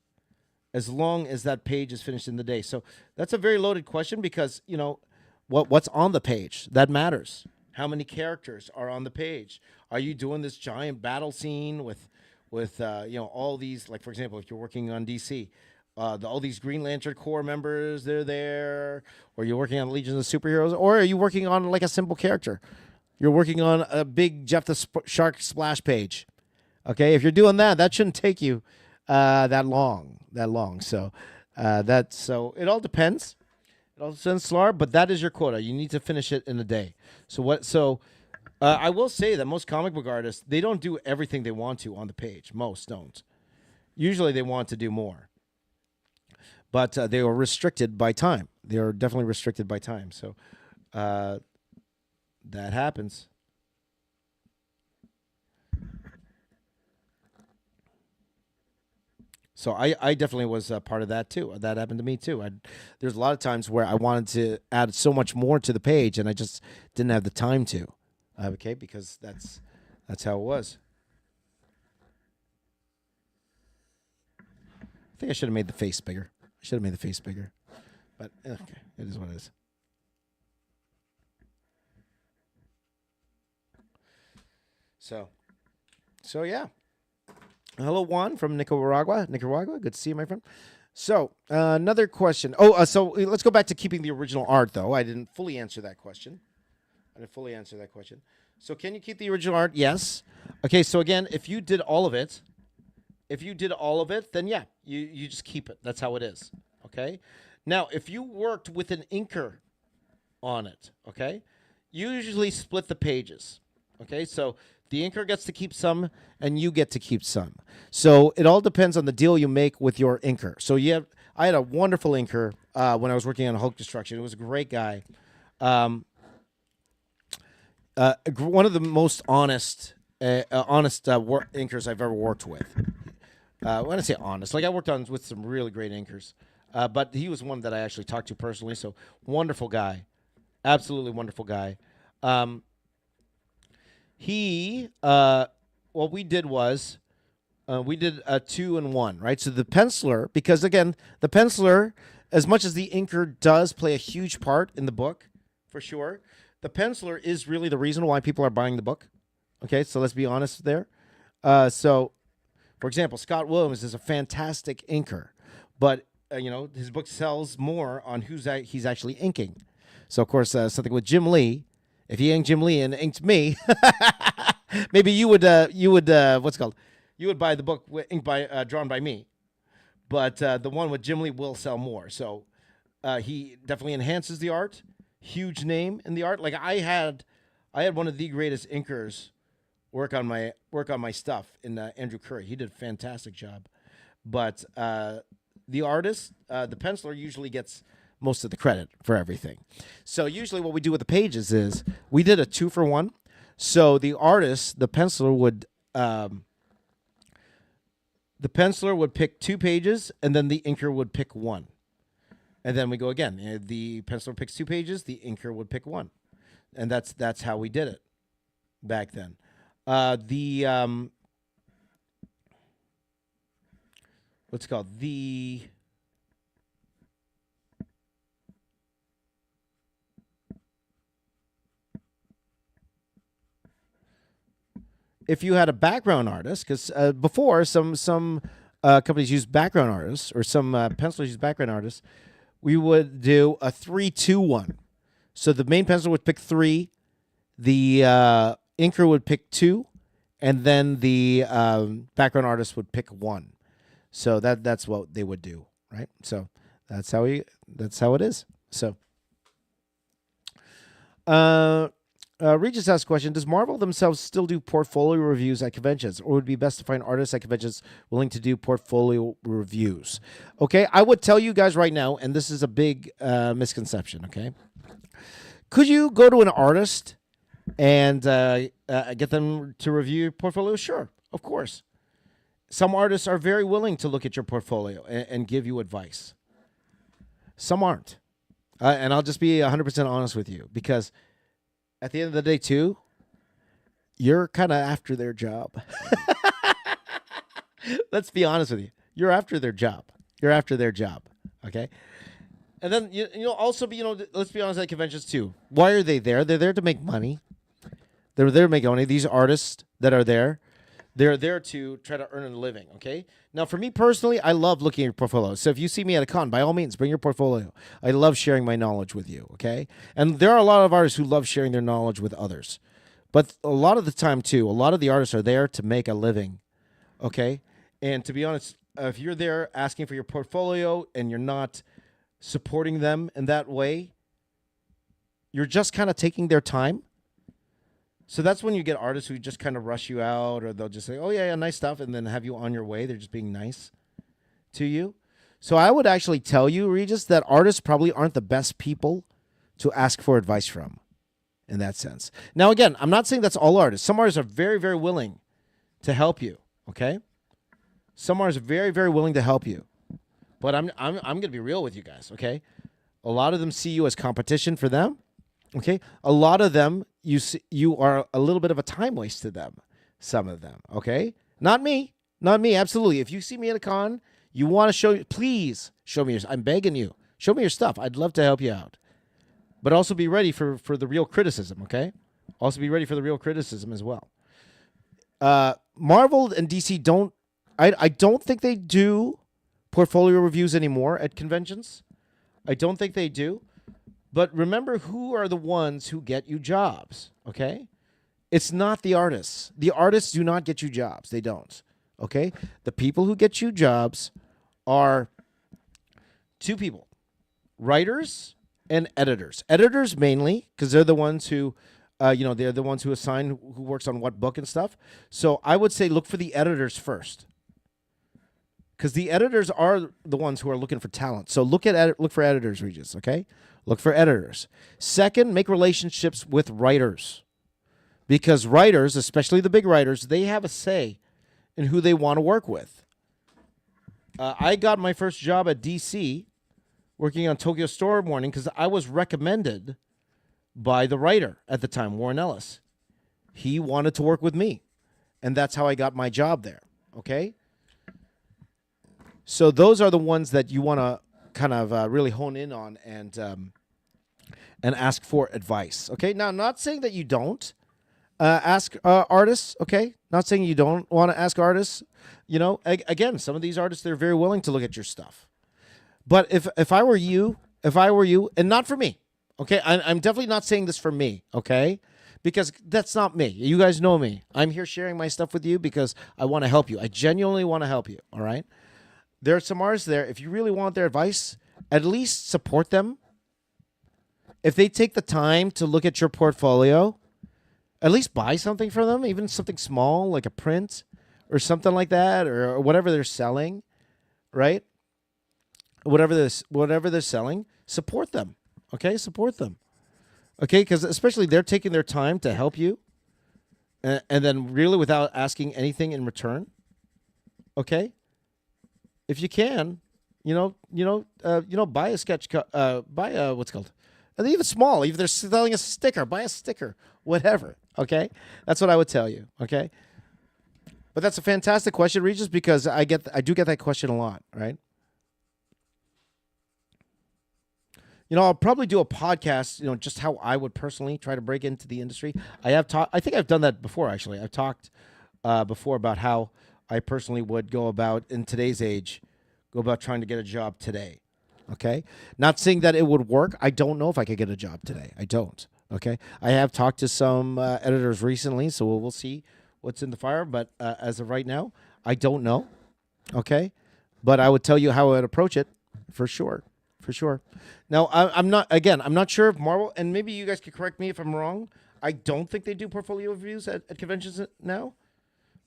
Speaker 2: As long as that page is finished in the day. So that's a very loaded question because, what's on the page? That matters. How many characters are on the page? Are you doing this giant battle scene with all these, like, for example, if you're working on DC, all these Green Lantern Corps members, they're there, or you're working on Legion of Superheroes, or are you working on like a simple character? You're working on a big Jeff the Shark splash page. Okay, if you're doing that, that shouldn't take you that long. So so it all depends. It all depends, Slar, but that is your quota. You need to finish it in a day. So I will say that most comic book artists, they don't do everything they want to on the page. Most don't. Usually they want to do more. But they are restricted by time. They are definitely restricted by time. So that happens. So I definitely was part of that too. That happened to me too. There's a lot of times where I wanted to add so much more to the page, and I just didn't have the time to. Okay, because that's how it was. I think I should have made the face bigger. But okay, it is what it is. So yeah. Hello, Juan from Nicaragua. Good to see you, my friend. So another question. So let's go back to keeping the original art, though. I didn't fully answer that question. So can you keep the original art? Yes. Okay. So again, if you did all of it, then yeah, you just keep it. That's how it is. Okay. Now, if you worked with an inker on it, okay, you usually split the pages. Okay. So the inker gets to keep some, and you get to keep some. So it all depends on the deal you make with your inker. So I had a wonderful inker when I was working on Hulk Destruction. It was a great guy. One of the most honest inkers I've ever worked with. When I say honest, like I worked on with some really great inkers, but he was one that I actually talked to personally. So wonderful guy, absolutely wonderful guy. What we did was, we did a 2-in-1, right? So the penciler, because again, the penciler, as much as the inker does play a huge part in the book, for sure, the penciler is really the reason why people are buying the book. Okay, so let's be honest there. So, for example, Scott Williams is a fantastic inker, but his book sells more on he's actually inking. So, of course, something with Jim Lee. If he inked Jim Lee and inked me, maybe you would what's it called? You would buy the book inked by drawn by me, but the one with Jim Lee will sell more. So he definitely enhances the art. Huge name in the art. Like I had one of the greatest inkers work on my stuff in Andrew Curry. He did a fantastic job, but the artist, the penciler, usually gets most of the credit for everything. So usually what we do with the pages is we did a 2-for-1. So the artist, the penciler, would the penciler would pick 2 pages, and then the inker would pick 1. And then we go again. The penciler picks 2 pages, the inker would pick 1. And that's how we did it back then. What's it called? If you had a background artist, because before some companies use background artists, or some pencilers use background artists, we would do a 3-2-1. So the main penciler would pick 3, the inker would pick 2, and then the background artist would pick 1. So that's what they would do, right? So that's how it is. So Regis asked a question: does Marvel themselves still do portfolio reviews at conventions, or would it be best to find artists at conventions willing to do portfolio reviews? Okay, I would tell you guys right now, and this is a big misconception, okay? Could you go to an artist and get them to review your portfolio? Sure, of course. Some artists are very willing to look at your portfolio and give you advice. Some aren't. And I'll just be 100% honest with you, because at the end of the day, too, you're kind of after their job. Let's be honest with you. You're after their job. You're after their job, okay? And then, also, let's be honest at conventions, too. Why are they there? They're there to make money. They're there to make money. These artists that are there, they're there to try to earn a living, okay? Now, for me personally, I love looking at your portfolio. So if you see me at a con, by all means, bring your portfolio. I love sharing my knowledge with you, okay? And there are a lot of artists who love sharing their knowledge with others. But a lot of the time, too, a lot of the artists are there to make a living, okay? And to be honest, if you're there asking for your portfolio and you're not supporting them in that way, you're just kind of taking their time. So that's when you get artists who just kind of rush you out, or they'll just say, oh, yeah, nice stuff, and then have you on your way. They're just being nice to you. So I would actually tell you, Regis, that artists probably aren't the best people to ask for advice from in that sense. Now, again, I'm not saying that's all artists. Some artists are very, very willing to help you, okay? Some artists are very, very willing to help you. But I'm going to be real with you guys, okay? A lot of them see you as competition for them. Okay, a lot of them, you are a little bit of a time waste to them. Some of them, okay, not me, absolutely. If you see me at a con, you want to show, please show me I'm begging you, show me your stuff. I'd love to help you out, but also be ready for the real criticism. Okay, also be ready for the real criticism as well. Marvel and DC don't. I don't think they do portfolio reviews anymore at conventions. I don't think they do. But remember, who are the ones who get you jobs, okay? It's not the artists. The artists do not get you jobs. They don't, okay? The people who get you jobs are 2 people, writers and editors. Editors mainly, because they're the ones who, they're the ones who assign who works on what book and stuff. So I would say look for the editors first, because the editors are the ones who are looking for talent. So look for editors, Regis, okay? Look for editors. Second, make relationships with writers, because writers, especially the big writers, they have a say in who they want to work with. I got my first job at DC working on Tokyo Storm Warning because I was recommended by the writer at the time, Warren Ellis. He wanted to work with me, and that's how I got my job there, okay? So those are the ones that you want to kind of really hone in on and ask for advice. Okay, now I'm not saying that you don't ask artists. Okay, not saying you don't want to ask artists. Again, some of these artists, they're very willing to look at your stuff. But if I were you, and not for me, okay, I'm definitely not saying this for me. Okay, because that's not me. You guys know me. I'm here sharing my stuff with you because I want to help you. I genuinely want to help you. All right. There are some artists there. If you really want their advice, at least support them. If they take the time to look at your portfolio, at least buy something for them, even something small like a print or something like that, or whatever they're selling, right? Whatever they're selling, support them. Okay, support them. Okay, because especially they're taking their time to help you, and then really without asking anything in return. Okay. if you can, buy a sketch, buy a what's it called, and even small. If they're selling a sticker, buy a sticker, whatever. Okay, that's what I would tell you. Okay, but that's a fantastic question, Regis, because I do get that question a lot, right? I'll probably do a podcast, just how I would personally try to break into the industry. I think I've done that before, actually. I've talked before about how I personally would go about, in today's age, trying to get a job today. Okay? Not saying that it would work. I don't know if I could get a job today. I don't. Okay? I have talked to some editors recently, so we'll see what's in the fire. But as of right now, I don't know. Okay? But I would tell you how I would approach it for sure. For sure. Now, I'm not sure if Marvel, and maybe you guys could correct me if I'm wrong. I don't think they do portfolio reviews at conventions now,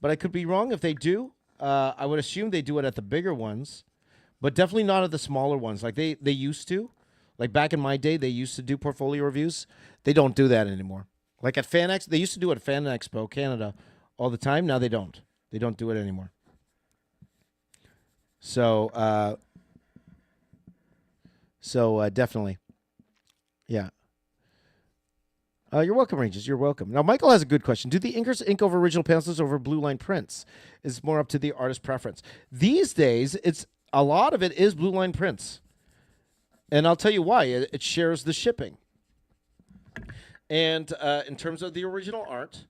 Speaker 2: but I could be wrong. If they do, I would assume they do it at the bigger ones, but definitely not at the smaller ones. Like they used to. Like back in my day, they used to do portfolio reviews. They don't do that anymore. Like at FanX, they used to do it at Fan Expo Canada all the time. Now they don't. They don't do it anymore. So, definitely. Yeah. You're welcome, Regis. You're welcome. Now, Michael has a good question. Do the inkers ink over original pencils over blue line prints? Is more up to the artist preference. These days, a lot of it is blue line prints. And I'll tell you why. It shares the shipping. And in terms of the original art,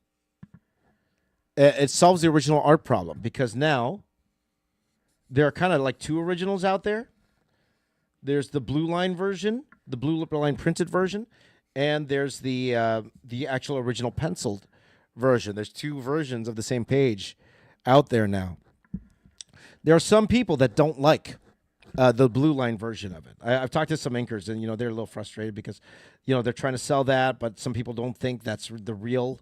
Speaker 2: it solves the original art problem because now there are kind of like two originals out there. There's the blue line version, the blue line printed version, and there's the actual original penciled version. There's two versions of the same page out there now. There are some people that don't like the blue line version of it. I've talked to some inkers, and they're a little frustrated because they're trying to sell that, but some people don't think that's the real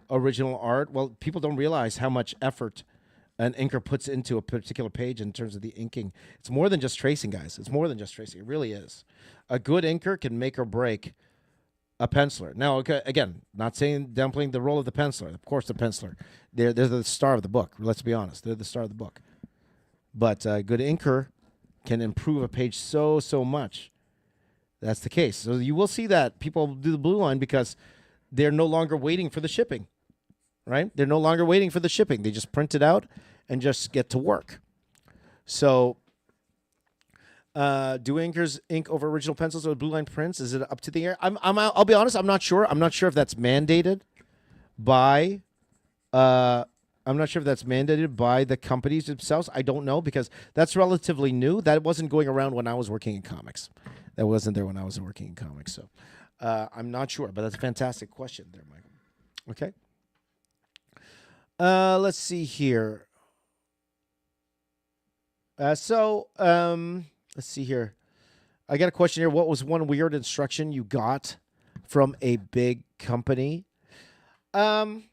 Speaker 2: original art. Well, people don't realize how much effort an inker puts into a particular page in terms of the inking. It's more than just tracing, guys. It's more than just tracing. It really is. A good inker can make or break a penciler. Now, okay, again, not saying downplaying the role of the penciler. Of course, the penciler. They're the star of the book. Let's be honest. They're the star of the book. But a good inker can improve a page so much. That's the case. So you will see that people do the blue line because they're no longer waiting for the shipping, right? They're no longer waiting for the shipping. They just print it out and just get to work. So do inkers ink over original pencils or blue line prints? Is it up to the air? I'll be honest, I'm not sure. I'm not sure if that's mandated by the companies themselves. I don't know because that's relatively new. That wasn't going around when I was working in comics. That wasn't there when I was working in comics. So I'm not sure, but that's a fantastic question there, Michael. Okay. Let's see here. Let's see here. I got a question here. What was one weird instruction you got from a big company? I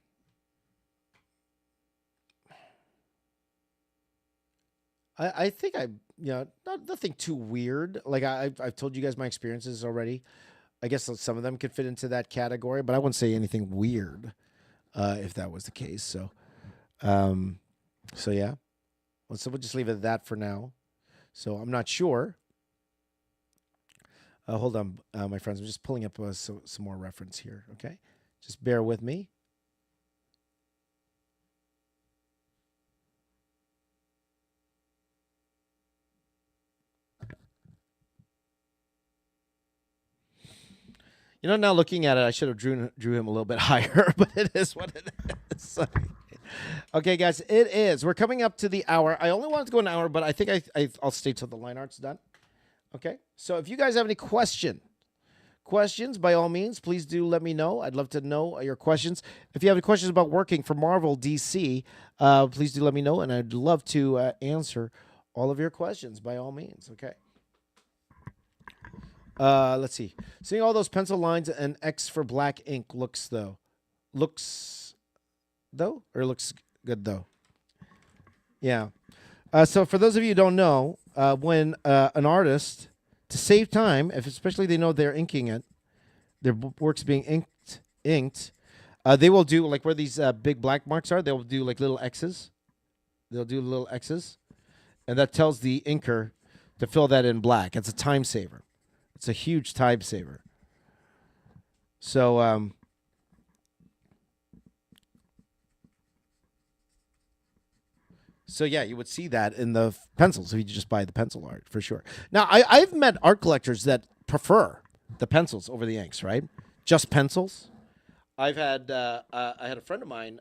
Speaker 2: think nothing too weird. Like I've told you guys my experiences already. I guess some of them could fit into that category, but I wouldn't say anything weird if that was the case. So yeah. So we'll just leave it at that for now. So I'm not sure. Hold on, my friends. I'm just pulling up some more reference here. Okay, just bear with me. Now looking at it, I should have drew him a little bit higher, but it is what it is. Okay, guys, it is. We're coming up to the hour. I only wanted to go an hour, but I think I'll stay till the line art's done. Okay, so if you guys have any questions, by all means, please do let me know. I'd love to know your questions. If you have any questions about working for Marvel DC, please do let me know, and I'd love to answer all of your questions by all means. Okay. Let's see. Seeing all those pencil lines and X for black ink looks good though. Yeah. So for those of you who don't know, when an artist, to save time, especially they know they're inking it, their work's being inked, they will do like where these big black marks are. They'll do like little X's. They'll do little X's, and that tells the inker to fill that in black. It's a time saver. It's a huge time saver. So, so yeah, you would see that in the pencils if you just buy the pencil art for sure. Now, I've met art collectors that prefer the pencils over the inks, right? Just pencils. I had a friend of mine.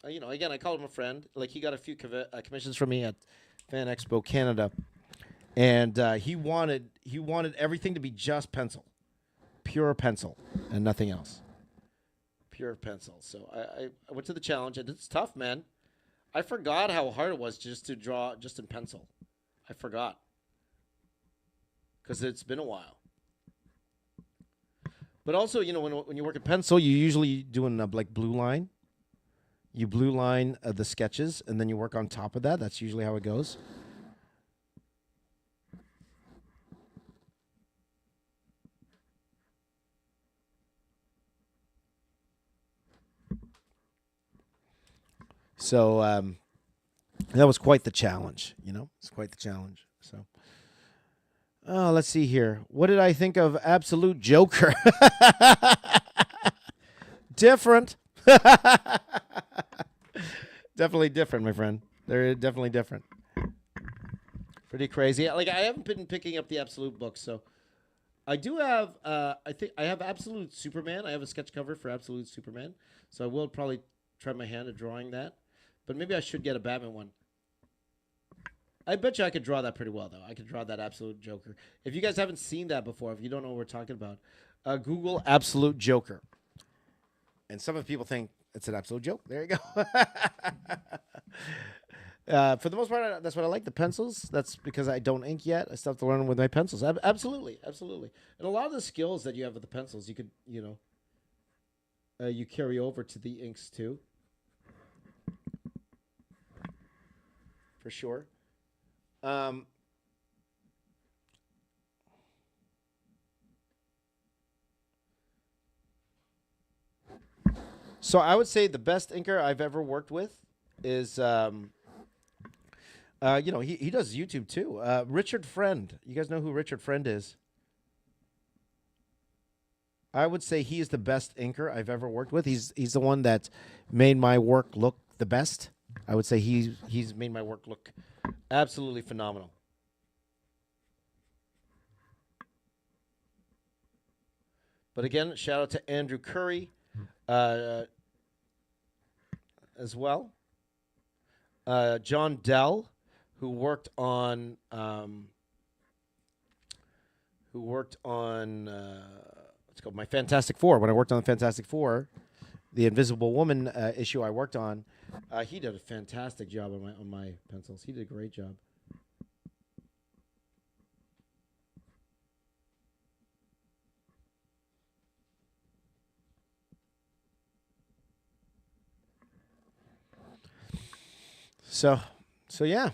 Speaker 2: Again, I call him a friend. Like he got a few commissions from me at Fan Expo Canada, and he wanted everything to be just pencil, pure pencil, and nothing else. Pure pencil. So I went to the challenge, and it's tough, man. I forgot how hard it was just to draw just in pencil. I forgot because it's been a while. But also, when you work in pencil, you usually doing like blue line. You blue line the sketches, and then you work on top of that. That's usually how it goes. So that was quite the challenge, It's quite the challenge. So, let's see here. What did I think of Absolute Joker? Different. Definitely different, my friend. They're definitely different. Pretty crazy. Like I haven't been picking up the Absolute books, so I do have. I think I have Absolute Superman. I have a sketch cover for Absolute Superman, so I will probably try my hand at drawing that. But maybe I should get a Batman one. I bet you I could draw that pretty well, though. I could draw that Absolute Joker. If you guys haven't seen that before, if you don't know what we're talking about, Google Absolute Joker. And some of the people think it's an absolute joke. There you go. For the most part, that's what I like, the pencils. That's because I don't ink yet. I still have to learn with my pencils. Absolutely. Absolutely. And a lot of the skills that you have with the pencils, you could, you carry over to the inks, too. For sure. So I would say the best inker I've ever worked with is, he does YouTube too. Richard Friend. You guys know who Richard Friend is? I would say he is the best inker I've ever worked with. He's the one that made my work look the best. I would say he's made my work look absolutely phenomenal. But again, shout out to Andrew Curry as well. John Dell, who worked on what's it called, my Fantastic Four. When I worked on the Fantastic Four, the Invisible Woman issue I worked on, he did a fantastic job on my pencils. He did a great job. So yeah.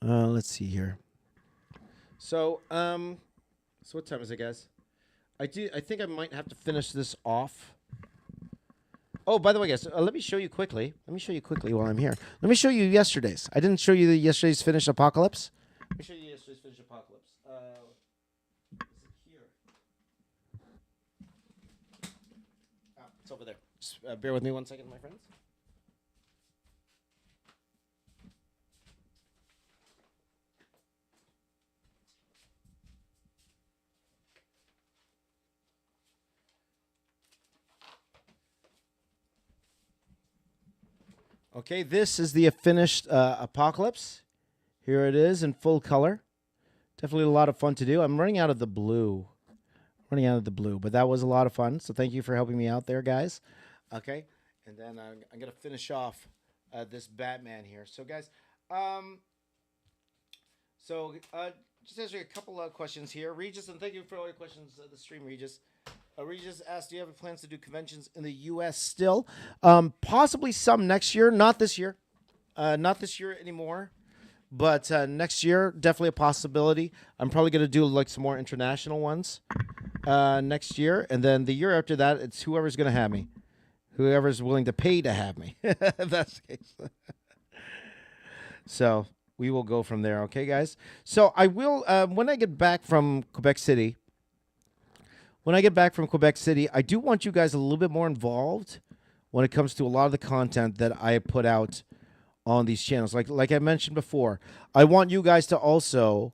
Speaker 2: Let's see here. So what time is it, guys? I think I might have to finish this off. Oh, by the way, guys, let me show you quickly. Let me show you quickly while I'm here. Let me show you yesterday's. I didn't show you the yesterday's finished Apocalypse. Let me show you yesterday's finished Apocalypse. Is it here? It's over there. Just bear with me 1 second, my friends. Okay, this is the finished Apocalypse. Here it is in full color. Definitely a lot of fun to do. I'm running out of the blue. But that was a lot of fun. So thank you for helping me out there, guys. Okay, and then I'm going to finish off this Batman here. So, guys, just answering a couple of questions here. Regis, and thank you for all your questions, the stream, Regis. Regis asked, do you have plans to do conventions in the U.S. still? Possibly some next year. Not this year. Not this year anymore. But next year, definitely a possibility. I'm probably going to do like some more international ones next year. And then the year after that, it's whoever's going to have me. Whoever's willing to pay to have me. If that's the case. So we will go from there. Okay, guys. So I will when I get back from Quebec City. I do want you guys a little bit more involved when it comes to a lot of the content that I put out on these channels. Like I mentioned before, I want you guys to also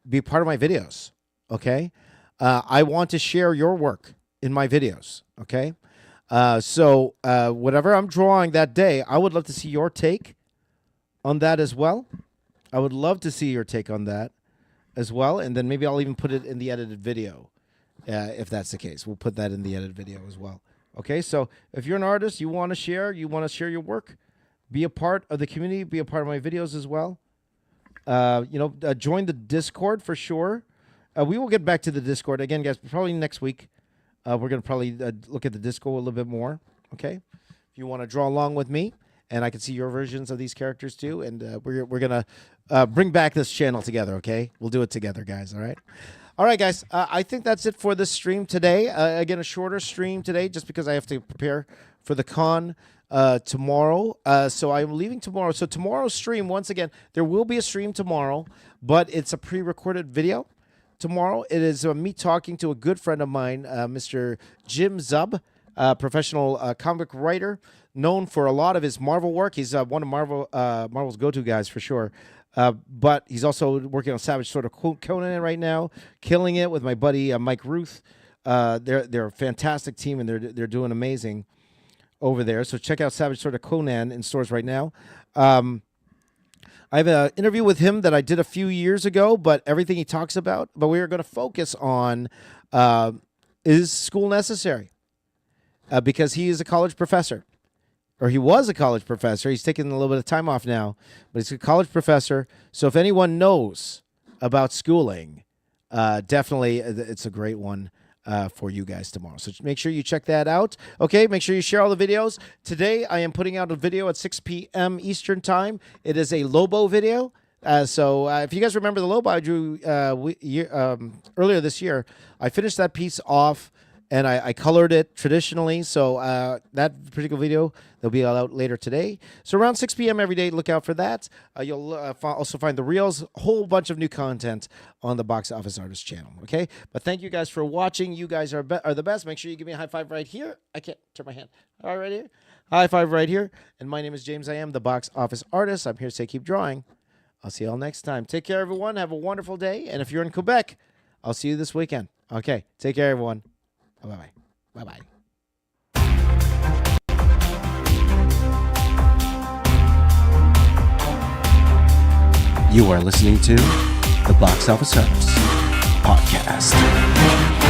Speaker 2: be part of my videos. Okay, I want to share your work in my videos. Okay, so whatever I'm drawing that day, I would love to see your take on that as well. I would love to see your take on that as well, and then maybe I'll even put it in the edited video, if that's the case. We'll put that in the edited video as well. Okay, so if you're an artist, you want to share your work, be a part of the community, be a part of my videos as well. Join the Discord for sure. We will get back to the Discord again, guys. Probably next week. We're gonna probably look at the Discord a little bit more. Okay, if you want to draw along with me, and I can see your versions of these characters too, and we're gonna bring back this channel together. Okay, we'll do it together, guys. All right, guys. I think that's it for this stream today. Again, a shorter stream today, just because I have to prepare for the con tomorrow. So I'm leaving tomorrow. So tomorrow's stream, once again, there will be a stream tomorrow, but it's a pre-recorded video. Tomorrow, it is me talking to a good friend of mine, Mr. Jim Zub, professional comic writer, known for a lot of his Marvel work. He's one of Marvel's go-to guys for sure. But he's also working on Savage Sword of Conan right now, killing it with my buddy Mike Ruth. They're a fantastic team, and they're doing amazing over there. So check out Savage Sword of Conan in stores right now. I have an interview with him that I did a few years ago, but everything he talks about, but we are going to focus on is school necessary? Because he is a college professor, or he was a college professor. He's taking a little bit of time off now, but he's a college professor. So if anyone knows about schooling, definitely it's a great one for you guys tomorrow. So make sure you check that out. Okay, make sure you share all the videos. Today, I am putting out a video at 6 p.m. Eastern Time. It is a Lobo video. So if you guys remember the Lobo I drew earlier this year, I finished that piece off, and I colored it traditionally. So that particular video, they'll be out later today. So around 6 p.m. every day, look out for that. You'll also find the reels, a whole bunch of new content on the Box Office Artist channel. Okay, but thank you guys for watching. You guys are the best. Make sure you give me a high five right here. I can't turn my hand. All right, right here. High five right here. And my name is James. I am the Box Office Artist. I'm here to say keep drawing. I'll see you all next time. Take care, everyone. Have a wonderful day. And if you're in Quebec, I'll see you this weekend. Okay, take care, everyone. Bye-bye. Bye-bye.
Speaker 1: You are listening to the Box Office Artist Podcast.